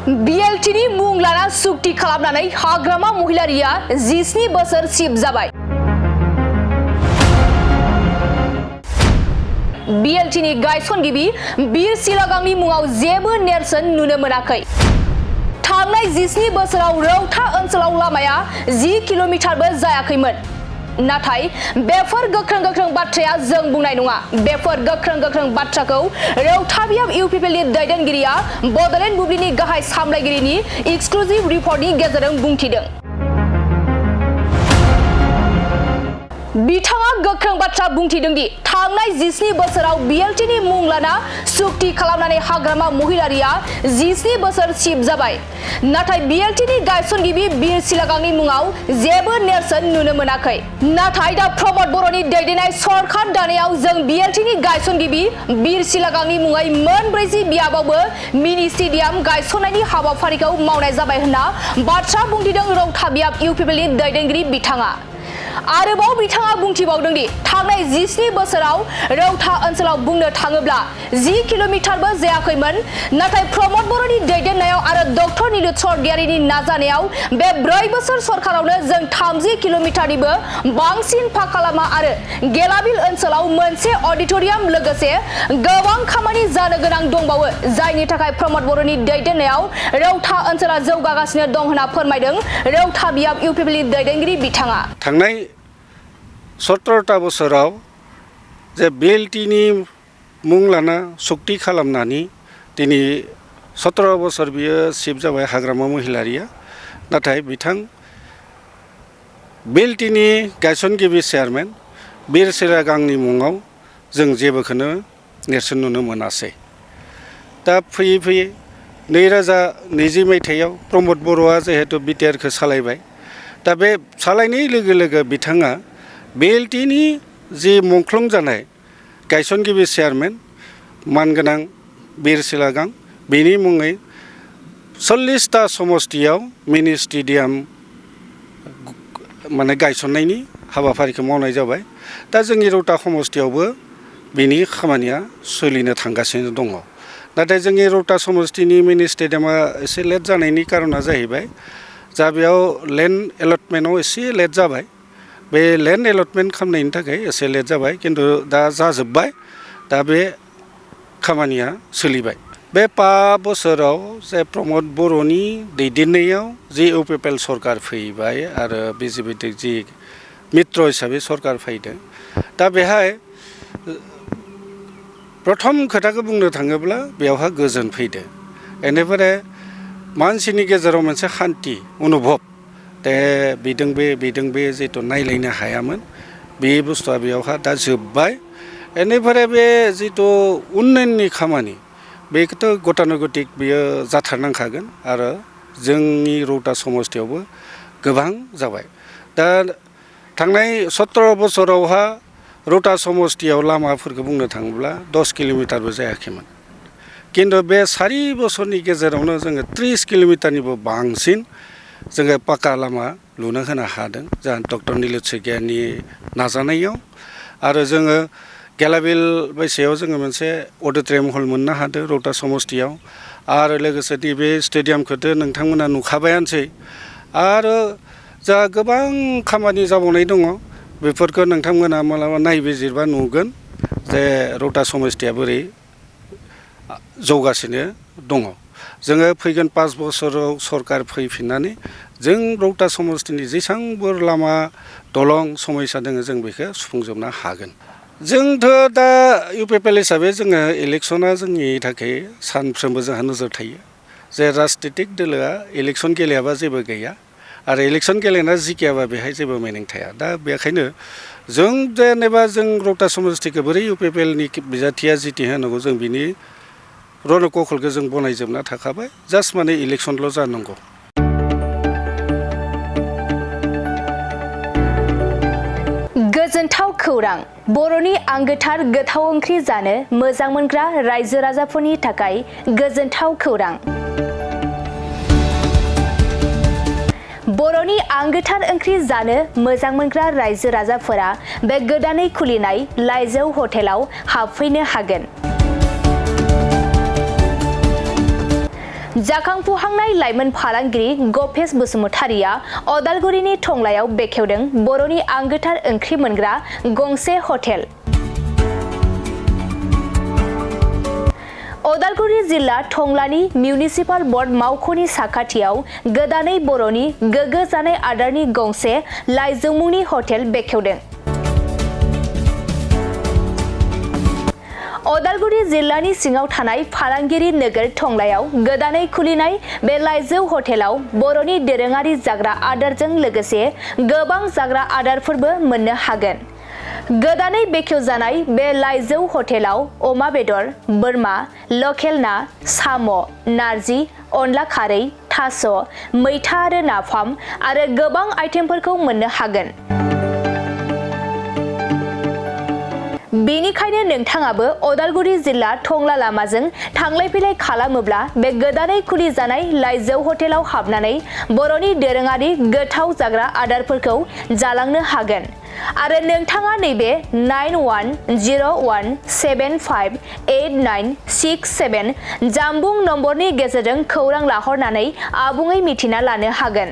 BLTनि मुं लाना सुक्ति खालामनानै हाग्रामा महिलारिया 17 बोसोर सिब जाबाय। BLTनि गायसनगिरि बीर सिलागांनि मुङाव जेबो नेरसोन नुनो मोनाखै। थांनाय 17 बोसोराव रौता ओनसोलाव लामाया 10 किल'मिटारबो जायाखैमोन। नाथाय बेफोर गोख्रों बाथ्राया जों बुंनाय नङा। बेफोर गोख्रों बाथ्राखौ रौता बियाब UPPLनि दैदेनगिरिया बड'लेण्ड बुब्लिनि गाहाय सामलायगिरिनि एक्सक्लुसिव रिपर्टनि गेजेरजों बुंथिदों। बिथाङा गोख्रों बाथ्रा बुंथिदों दि थांनाय 17 बोसोराव BLTनि मुं लाना सुक्ति खालामनानै हाग्रामा महिलारिया 17 बोसोर सिब जाबाय। नाथाय BLTनि गायसनगिरि बीर सिलागांनि मुङाव जेबो नेरसोन नुनो मोनाखै। नाथाय दा प्रमद बर'नि दैदेननाय सरकार दानायाव जों BLTनि गायसनगिरि बीर सिलागांनि मुङै मोन 40 बियाबावबो मिनि स्टेडियाम गायसननायनि हाबाफारिखौ मावनाय जाबाय होनना बाथ्रा बुंथिदों रौता बियाब UPPLनि दैदेनगिरि बिथाङा। आरोबाव बिथाङा बुंथिबावदों दि थांनाय 17 बोसोराव रौता ओनसोलाव बुंनो थाङोब्ला 10 किल'मिटारबो जायाखैमोन। नाथाय प्रमद बर'नि दैदेननायाव आरो डक्टर नीलुत स्वर्गियारिनि नाजानायाव बे 4 बोसोर सरकारावनो जों 30 किल'मिटारनिबो बांसिन फाखा लामा आरो गेलाबिल ओनसोलाव मोनसे अडिटोरियाम लोगोसे गोबां खामानि जानो गोनां दंबावो, जायनि थाखाय प्रमद बर'नि दैदेननायाव रौता ओनसोला जौगागासिनो दं होनना फोरमायदों रौता बियाब UPPLनि दैदेनगिरि बिथाङा। थांनाय 17टा बोसोराव जे BLTनि मुं लाना सुक्ति खालामनानै दिनै 17 बोसोर बियो सिब जाबाय हाग्रामा महिलारिया। नाथाय बिथां BLTनि गायसनगिरि चेयारमेन बीर सिलागांनि मुङाव जों जेबोखौनो नेरसोन नुनो मोनासै। दा फैयै 2020 मायथाइयाव प्रमद बर'आ जिहेतु BTRखौ सालायबाय। दा बे सालायनाय लोगो लोगो बिथाङा BLTनि जि मुंख्लं जानाय गायसनगिरि चेयारमेन मानगोनां बीर सिलागां बेनि मुङै 40टा समस्तियाव मिनि स्टेडियाम माने गायसननायनि हाबाफारिखौ मावनाय जाबाय। दा जोंनि रौता समस्तियावबो बेनि खामानिया सोलिनो थांगासिनो दङ। नाथाय जोंनि रौता समस्तिनि मिनि स्टेडियामा एसे लेट जानायनि कारना जाहैबाय जा बेयाव लेन्ड एलटमेन्टआव एसे लेट जाबाय। बे लेन्ड एलटमेन्ट खालामनायनि थाखाय एसे लेट जाबाय, खिन्थु दा जाजोब्बाय। दा बे खामानिया सोलिबाय। बे 5 बोसोराव जे प्रमद बर'नि दैदेननायाव जि UPPL सरकार फैबाय आरो BJP जि मित्र हिसाबै सरकार फैदों, दा बेहाय प्रथम खोथाखौ बुंनो थाङोब्ला बेवहा गोजोन फैदो। बेनिफ्राय मानसिनि गेजेराव मोनसे शान्ति अनुभब दे बेदों बे जिथु नायलायनो हायामोन बे बुस्थुआ बेयावहा दा जोब्बाय। बेनिफ्राय बे जिथु उन्नयननि खामानि बेखौथ' गतानुगतिक बेयो जाथारनांखागोन आरो जोंनि रौता समस्तियावबो गोबां जाबाय। दा थांनाय 17 बोसोरावहा रौता समस्तियाव लामाफोरखौ बुंनो थाङोब्ला 10 किल'मिटारबो जायाखैमोन। खिन्थु बे 4 बोसोरनि गेजेरावनो जोङो 30 किल'मिटारनिबो बांसिन जोङो पाका लामा लुनो होनो हादों जोंहा डक्टर नीलुत स्वर्गियारिनि नाजानायाव। आरो जोङो गेलाबिल बैसायाव जोङो मोनसे अडिट'रियाम हल मोननो हादों रौता समस्तियाव। आरो लोगोसे बे स्टेडियामखौथ' नोंथांमोना नुखाबायानोसै। आरो जा गोबां खामानि जाबावनाय दङ बेफोरखौ नोंथांमोना मालाबा नायबिजिरबा नुगोन जे रौता समस्तिया बोरै जौगासिनो दङ। जोङो फैगोन 5 बोसोराव सरकार फैफिननानै जों रौता समस्तिनि जेसांबो लामा दलं समस्या दङ जों बेखौ सुफुंजोबनो हागोन। जोंथ' दा UPPL हिसाबै जोङो इलेक्सना जोंनि थाखाय सानफ्रोमबो जोंहा नोजोर थायो जे राजनितिक दोलोआ इलेक्सन गेलेयाबा जेबो गैया आरो इलेक्सन गेलेना जिखियाबा बेहाय जेबो मिनिं थाया। दा बेखायनो जों जेनेबा जों रौता समस्तिखौ बोरै UPPLनि बिजाथिया जिति होनांगौ जों बिनि रनकौशलखौ जों बनायजोबना थाखाबाय। जास्ट माने इलेक्सनल' जानांगौ। गोजोनथाव खौरां। बर'नि आंगोथार गोथाव ओंख्रि जानो मोजां मोनग्रा रायजो राजाफोरनि थाखाय गोजोनथाव खौरां। बर'नि आंगोथार ओंख्रि जानो मोजां मोनग्रा रायजो राजाफोरा बे गोदानै खुलिनाय लाइजौ हटेलाव हाबफैनो हागोन। जाखांफुहांनाय लाइमोन फालांगिरि गपेश बसुमतारिया अदालगुरिनि टंलायाव बेखेवदों बर'नि आंगोथार ओंख्रि मोनग्रा गंसे हटेल। अदालगुरि जिल्ला टंलानि मिउनिसिपाल बर्ड मावख'नि साखाथियाव गोदानै बर'नि गोग्गो जानाय आदारनि गंसे लाइजौमुंनि हटेल बेखेवदों। अदालगुरि जिल्लानि सिङाव थानाय फालांगिरि नोगोर टंलायाव गोदानै खुलिनाय बे लाइजौ हटेलाव बर'नि दोरोङारि जाग्रा आदारजों लोगोसे गोबां जाग्रा आदारफोरबो मोननो हागोन। गोदानै बेखेवजानाय बे लाइजौ हटेलाव अमा बेदर, बोरमा, लकेल ना, साम', नारजि, अनला खारै, थास', मैथा आरो नाफाम आरो गोबां आइटेमफोरखौ मोननो हागोन। बेनिखायनो नोंथाङाबो अदालगुरि जिल्ला टंला लामाजों थांलाय फैलाय खालामोब्ला बे गोदानै खुलिजानाय लाइजौ हटेलाव हाबनानै बर'नि दोरोङारि गोथाव जाग्रा आदारफोरखौ जालांनो हागोन। आरो नोंथाङा नैबे 9101758967 जानबुं नम्बरनि गेजेरजों खौरां लाहरनानै आबुङै मिथिना लानो हागोन।